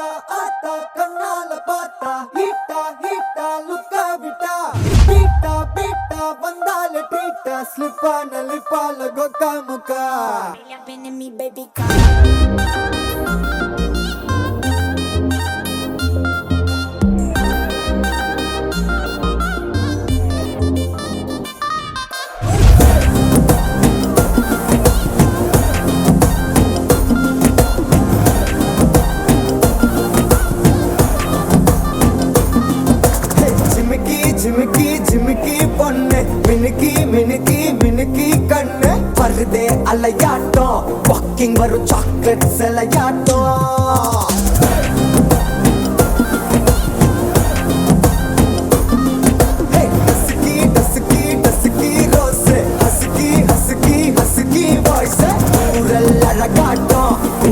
ஆத்தா ஆத்தா கண்ணால பார்த்தா ஹீட்டா ஹீட்டா லுக்கா விட்டா பீட்டா பீட்டா வந்தால ட்ரீட்டா ஸ்லிப்பான லிப்பால கொக்கா முக்கா me baby come ஜிமிக்கி ஜிமிக்கி ஜிமிக்கி பொண்ணு மினுக்கி மினுக்கி மினுக்கி கண்ணு வருதே அலையாட்டம் வாக்கிங் வரும் சாக்லேட் சிலையாட்டம்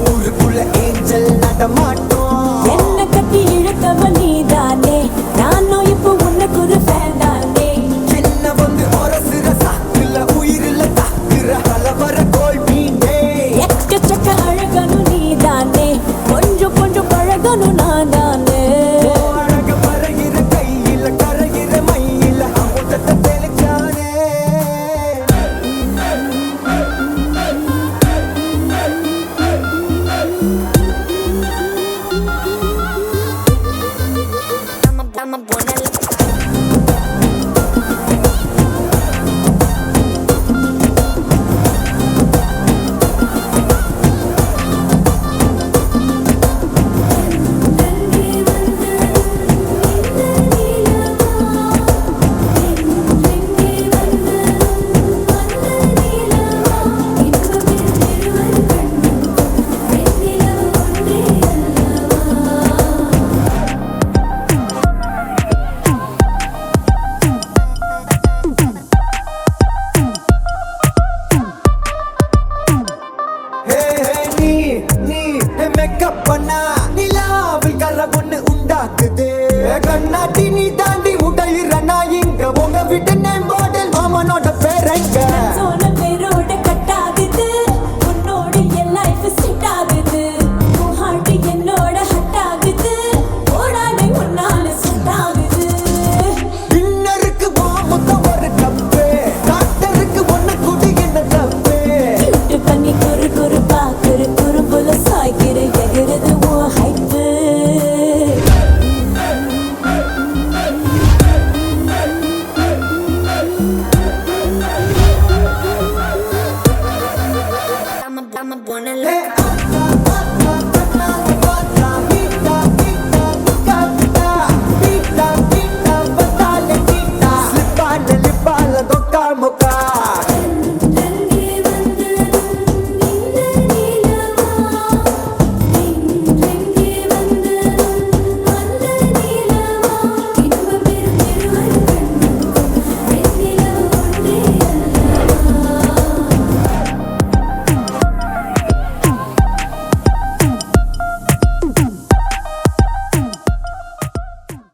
ஊருக்குள்ள ஏஞ்சல் நடமாட்டோம் என்ன கட்டி இழுத்தவ நீதானே நானும் இப்போ உனக்கு ஒரு ஃபேன் தானே என்ன வந்து ஒரசுற சாக்குல உயிரில தாக்குற கலவர கோல் மீனே எக்கச்சக்க அழகனும் நீதானே கொஞ்சம் கொஞ்சம் பழகனும் நான் தானே அழக பறகிற கையில கரைகிற மயில அமுதத்தை தெளிச்சானே I'm a buena மேக்கப் பண்ணா நிலாவில் கர ஒண்ணு உண்டாக்குது கண்ணாடி நீ தாண்டி உடையிற நான் இங்க உங்க விட்டு நேம் மாடல் மாமனோட பேரங்க சோன பேரோட கட் ஆகுது உன்னோட என் லைஃப் செட் ஆகுது உன் ஹார்ட் என்னோட ஹட் ஆகுது ஓடானே உன்னால செட் ஆகுது டின்னருக்கு மாமுத்த ஒரு கப்பு டாக்டருக்கு ஒண்ணு குடி என்ன தப்பு கியூட் பண்ணி குறு குறு பாக்குற குறும்புல சாய்க்கிற எகிறது உன் hype I'm a buena Mocha